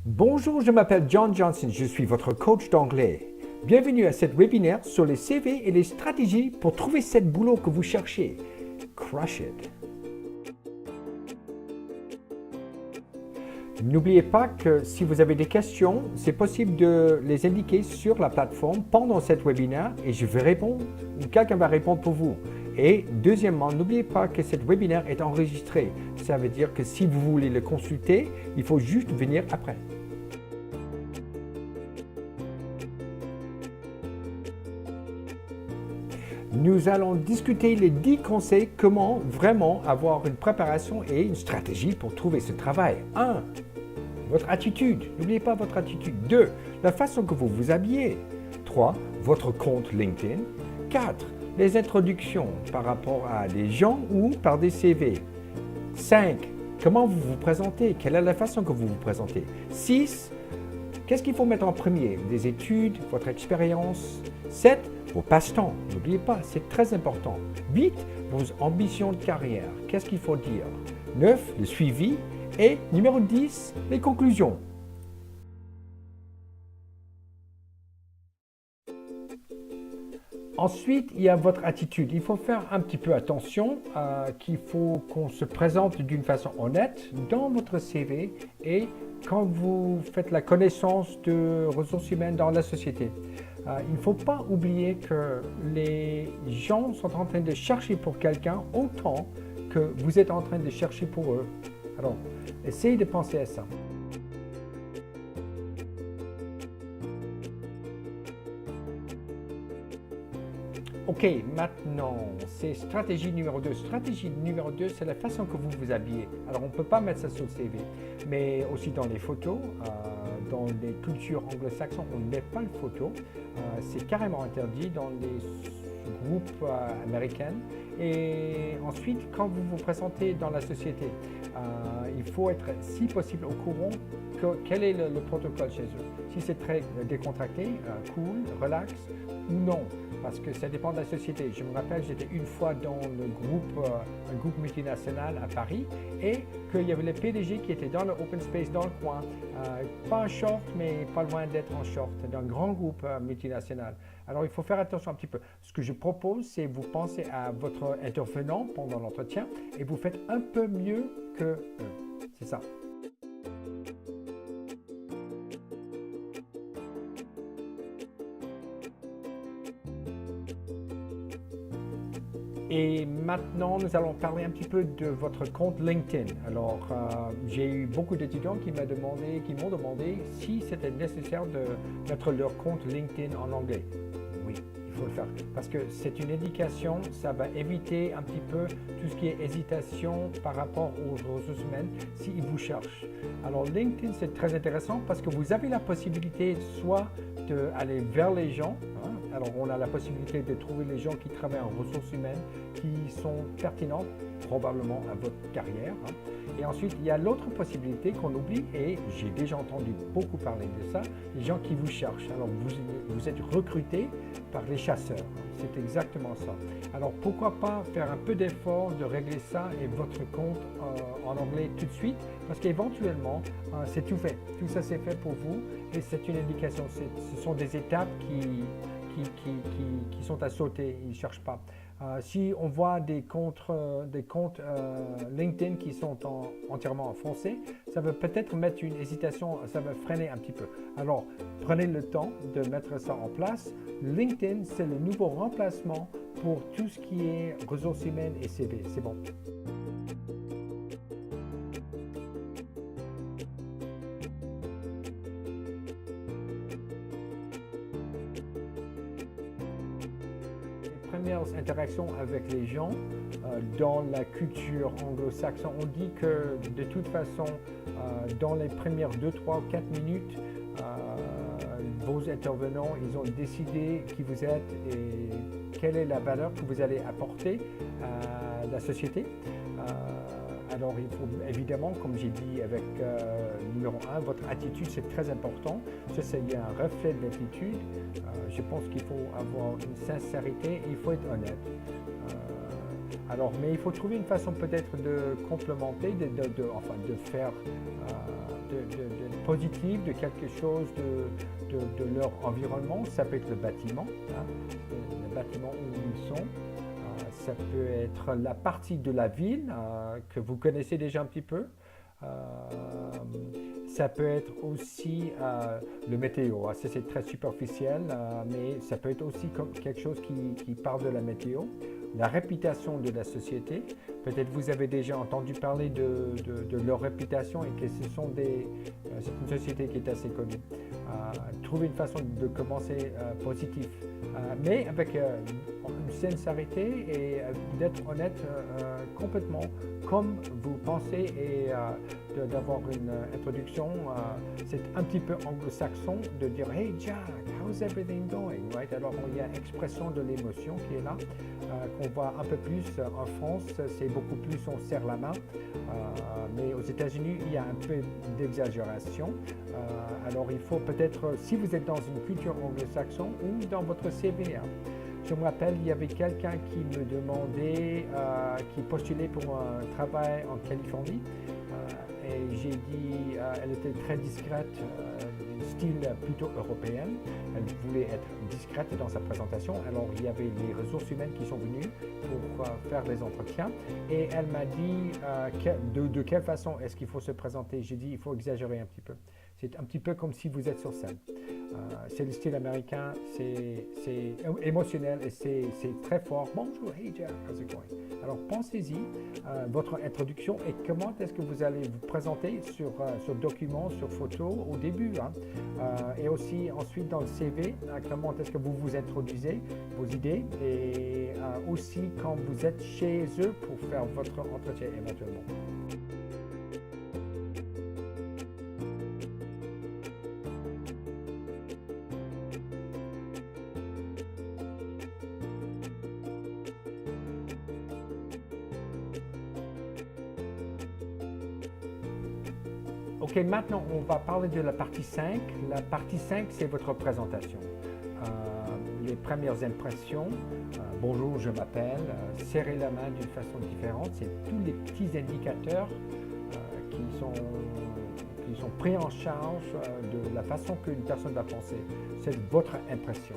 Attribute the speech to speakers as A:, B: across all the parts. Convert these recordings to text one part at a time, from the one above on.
A: Bonjour, je m'appelle John Johnson, je suis votre coach d'anglais. Bienvenue à cet webinaire sur les CV et les stratégies pour trouver ce boulot que vous cherchez. Crush it! N'oubliez pas que si vous avez des questions, c'est possible de les indiquer sur la plateforme pendant cet webinaire et je vais répondre ou quelqu'un va répondre pour vous. Et deuxièmement, n'oubliez pas que cet webinaire est enregistré. Ça veut dire que si vous voulez le consulter, il faut juste venir après. Nous allons discuter les 10 conseils comment vraiment avoir une préparation et une stratégie pour trouver ce travail. 1. Votre attitude. N'oubliez pas votre attitude. 2. La façon que vous vous habillez. 3. Votre compte LinkedIn. 4. Les introductions par rapport à des gens ou par des CV. 5. Comment vous vous présentez. Quelle est la façon que vous vous présentez. 6. Qu'est-ce qu'il faut mettre en premier? Des études, votre expérience. 7. Vos passe-temps. N'oubliez pas, c'est très important. 8. Vos ambitions de carrière. Qu'est-ce qu'il faut dire? 9. Le suivi. Et numéro 10, les conclusions. Ensuite, il y a votre attitude. Il faut faire un petit peu attention qu'il faut qu'on se présente d'une façon honnête dans votre CV et quand vous faites la connaissance de ressources humaines dans la société. Il ne faut pas oublier que les gens sont en train de chercher pour quelqu'un autant que vous êtes en train de chercher pour eux. Alors, essayez de penser à ça. Ok, maintenant, c'est stratégie numéro 2. Stratégie numéro 2, c'est la façon que vous vous habillez. Alors, on ne peut pas mettre ça sur le CV, mais aussi dans les photos, dans les cultures anglo-saxonnes, on ne met pas de photos. C'est carrément interdit dans les groupes américains. Et ensuite, quand vous vous présentez dans la société, il faut être, si possible, au courant quel est le protocole chez eux. Si c'est très décontracté, cool, relax, ou non, parce que ça dépend de la société. Je me rappelle, j'étais une fois dans un groupe multinational à Paris, et qu'il y avait le PDG qui était dans le open space dans le coin, pas en short, mais pas loin d'être en short, d'un grand groupe multinational. Alors, il faut faire attention un petit peu. Ce que je propose, c'est vous pensez à votre intervenant pendant l'entretien et vous faites un peu mieux que eux. C'est ça. Et maintenant, nous allons parler un petit peu de votre compte LinkedIn. Alors, j'ai eu beaucoup d'étudiants qui m'ont demandé si c'était nécessaire de mettre leur compte LinkedIn en anglais. Oui, il faut le faire. Parce que c'est une indication, ça va éviter un petit peu tout ce qui est hésitation par rapport aux ressources humaines s'ils vous cherchent. Alors, LinkedIn, c'est très intéressant parce que vous avez la possibilité soit d'aller vers les gens. Alors, on a la possibilité de trouver les gens qui travaillent en ressources humaines, qui sont pertinents probablement à votre carrière. Et ensuite, il y a l'autre possibilité qu'on oublie, et j'ai déjà entendu beaucoup parler de ça, les gens qui vous cherchent. Alors, vous êtes recruté par les chasseurs. C'est exactement ça. Alors, pourquoi pas faire un peu d'effort de régler ça et votre compte en anglais tout de suite, parce qu'éventuellement, c'est tout fait. Tout ça, c'est fait pour vous, et c'est une indication. Ce sont des étapes qui sont à sauter, ils ne cherchent pas. Si on voit des comptes LinkedIn qui sont entièrement en français, ça va peut-être mettre une hésitation, ça va freiner un petit peu. Alors, prenez le temps de mettre ça en place. LinkedIn, c'est le nouveau remplacement pour tout ce qui est ressources humaines et CV. C'est bon. Premières interactions avec les gens dans la culture anglo-saxonne, on dit que de toute façon, dans les premières 2, 3, 4 minutes, vos intervenants, ils ont décidé qui vous êtes et quelle est la valeur que vous allez apporter à la société. Alors, il faut évidemment, comme j'ai dit avec numéro 1, votre attitude, c'est très important. Ça, c'est un reflet de l'attitude. Je pense qu'il faut avoir une sincérité et il faut être honnête. Alors, mais il faut trouver une façon peut-être de complémenter, de positive de quelque chose de leur environnement. Ça peut être le bâtiment, hein, le bâtiment où ils sont. Ça peut être la partie de la ville que vous connaissez déjà un petit peu. Ça peut être aussi le météo. Ça, c'est très superficiel, mais ça peut être aussi comme quelque chose qui parle de la météo. La réputation de la société. Peut-être vous avez déjà entendu parler de leur réputation et que c'est une société qui est assez connue. Trouver une façon de commencer positif, mais avec une sincérité et d'être honnête complètement comme vous pensez et d'avoir une introduction. C'est un petit peu anglo-saxon de dire Hey Jack, how's everything going? Right? Alors il y a expression de l'émotion qui est là, qu'on voit un peu plus en France. C'est beaucoup plus on serre la main, mais aux États-Unis il y a un peu d'exagération. Alors il faut peut-être, si vous êtes dans une culture anglo-saxon ou dans votre CV, je me rappelle, il y avait quelqu'un qui me demandait, qui postulait pour un travail en Californie. Et j'ai dit, elle était très discrète, style plutôt européen. Elle voulait être discrète dans sa présentation. Alors, il y avait les ressources humaines qui sont venues pour faire les entretiens. Et elle m'a dit de quelle façon est-ce qu'il faut se présenter. J'ai dit, il faut exagérer un petit peu. C'est un petit peu comme si vous êtes sur scène. C'est le style américain, c'est émotionnel et c'est très fort. Bonjour, hey Jack, how's it going? Alors pensez-y, votre introduction et comment est-ce que vous allez vous présenter sur document, sur photo au début. Et aussi ensuite dans le CV, comment est-ce que vous vous introduisez, vos idées et aussi quand vous êtes chez eux pour faire votre entretien éventuellement. Ok, maintenant on va parler de la partie 5. La partie 5, c'est votre présentation. Les premières impressions, bonjour, je m'appelle, serrer la main d'une façon différente, c'est tous les petits indicateurs qui sont pris en charge de la façon qu'une personne va penser. C'est votre impression.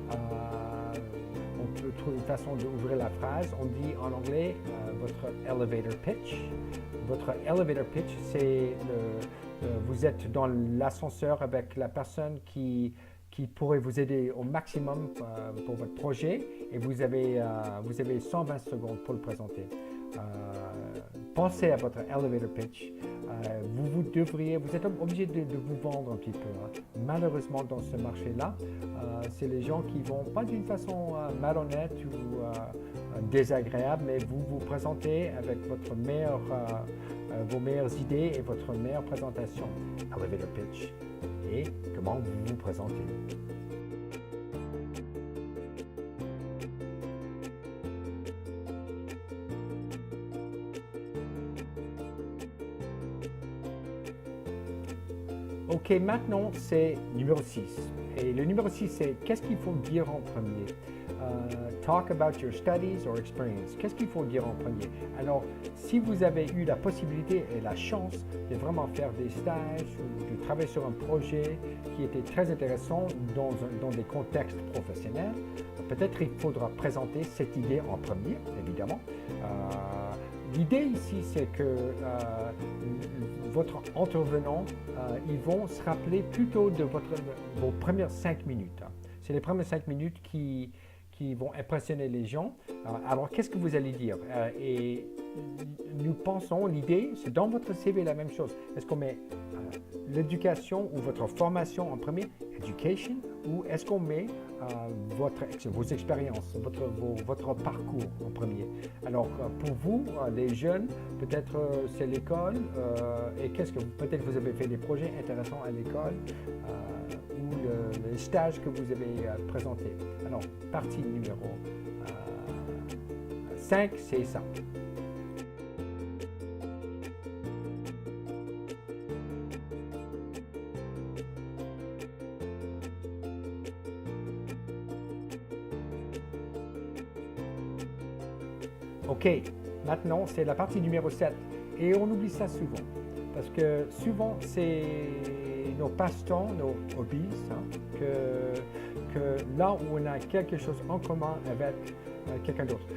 A: On peut trouver une façon d'ouvrir la phrase. On dit en anglais votre elevator pitch. Votre elevator pitch, c'est vous êtes dans l'ascenseur avec la personne qui pourrait vous aider au maximum pour votre projet et vous avez 120 secondes pour le présenter. Pensez à votre elevator pitch. Vous êtes obligé de vous vendre un petit peu. Malheureusement, dans ce marché-là, c'est les gens qui vont pas d'une façon malhonnête ou désagréable, mais vous vous présentez avec vos meilleures idées et votre meilleure présentation. Elevator pitch. Et comment vous vous présentez. Ok, maintenant c'est numéro 6. Et le numéro 6, c'est qu'est-ce qu'il faut dire en premier? Talk about your studies or experience. Qu'est-ce qu'il faut dire en premier? Alors, si vous avez eu la possibilité et la chance de vraiment faire des stages ou de travailler sur un projet qui était très intéressant dans des contextes professionnels, peut-être il faudra présenter cette idée en premier, évidemment. L'idée ici, c'est que votre intervenant, ils vont se rappeler plutôt de vos premières 5 minutes. C'est les premières 5 minutes qui vont impressionner les gens. Alors, qu'est-ce que vous allez dire? Et nous pensons, l'idée, c'est dans votre CV la même chose. Est-ce qu'on met l'éducation ou votre formation en premier, education, ou est-ce qu'on met vos expériences, votre parcours en premier? Alors, pour vous, les jeunes, peut-être c'est l'école, et peut-être vous avez fait des projets intéressants à l'école, ou les stages que vous avez présentés. Alors, partie numéro 5, c'est ça. Ok, maintenant c'est la partie numéro 7 et on oublie ça souvent parce que souvent c'est nos passe-temps, nos hobbies, hein, que là où on a quelque chose en commun avec quelqu'un d'autre.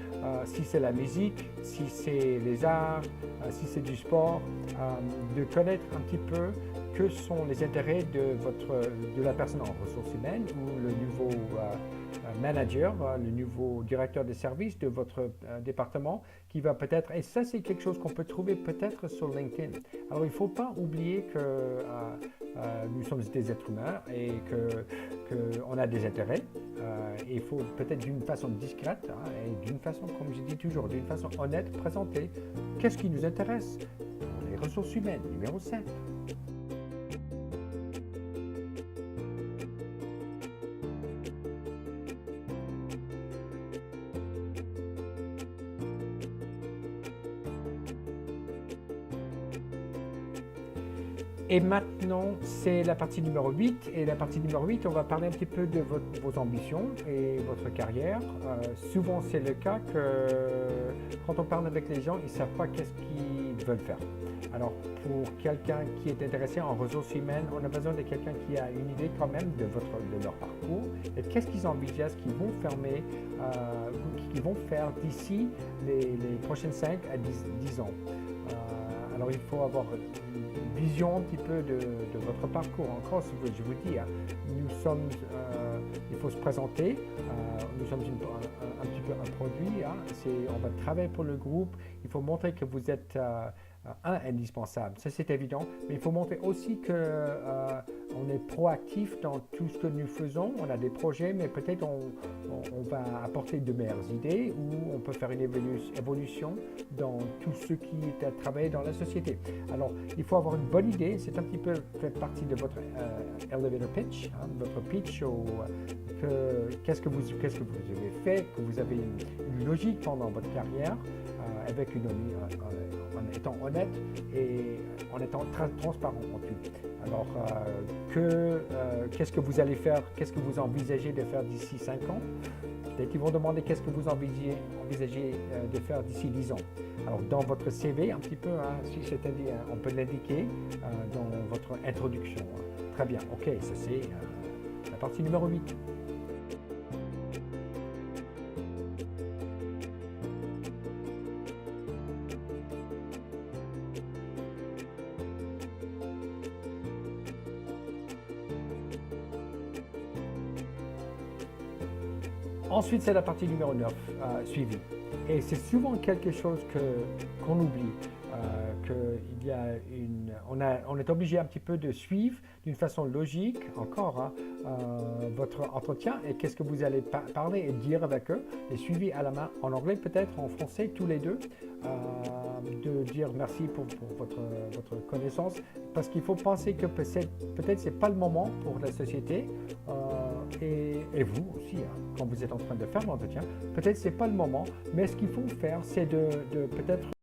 A: Si c'est la musique, si c'est les arts, si c'est du sport, de connaître un petit peu que sont les intérêts de la personne en ressources humaines ou le nouveau manager, le nouveau directeur des services de votre département qui va peut-être, et ça c'est quelque chose qu'on peut trouver peut-être sur LinkedIn. Alors il ne faut pas oublier que nous sommes des êtres humains et qu'on a des intérêts. Il faut peut-être d'une façon discrète et d'une façon, comme je dis toujours, d'une façon honnête, présenter qu'est-ce qui nous intéresse pour les ressources humaines, numéro 7. Et maintenant, c'est la partie numéro 8. Et la partie numéro 8, on va parler un petit peu de vos ambitions et votre carrière. Souvent, c'est le cas que quand on parle avec les gens, ils ne savent pas qu'est-ce qu'ils veulent faire. Alors, pour quelqu'un qui est intéressé en ressources humaines, on a besoin de quelqu'un qui a une idée quand même de leur parcours et qu'est-ce qu'ils envisagent, qu'ils vont faire d'ici les prochaines 5 à 10 ans. Alors, il faut avoir une vision un petit peu de votre parcours. Encore, je vous dis, il faut se présenter. Nous sommes un petit peu un produit. On va travailler pour le groupe. Il faut montrer que vous êtes indispensable. Ça, c'est évident. Mais il faut montrer aussi qu'on est proactif dans tout ce que nous faisons. On a des projets, mais peut-être on va apporter de meilleures idées ou on peut faire une évolution dans tout ce qui est à travailler dans la société. Alors, il faut avoir une bonne idée. C'est un petit peu fait partie de votre elevator pitch, votre pitch. Qu'est-ce que vous avez fait, que vous avez une logique pendant votre carrière avec en étant honnête et en étant transparent en tout. Alors, qu'est-ce que vous allez faire, qu'est-ce que vous envisagez de faire d'ici 5 ans? Peut-être qu'ils vont demander qu'est-ce que vous envisagez de faire d'ici 10 ans. Alors, dans votre CV, un petit peu, si c'est-à-dire, on peut l'indiquer dans votre introduction. Très bien, ok, ça c'est la partie numéro 8. Ensuite, c'est la partie numéro 9, suivi. Et c'est souvent quelque chose qu'on oublie, on est obligé un petit peu de suivre d'une façon logique, encore, votre entretien et qu'est-ce que vous allez parler et dire avec eux, et suivi à la main, en anglais peut-être, en français, tous les deux, de dire merci pour votre connaissance, parce qu'il faut penser que peut-être c'est pas le moment pour la société, et vous aussi, quand vous êtes en train de faire l'entretien, peut-être c'est pas le moment, mais ce qu'il faut faire, c'est de peut-être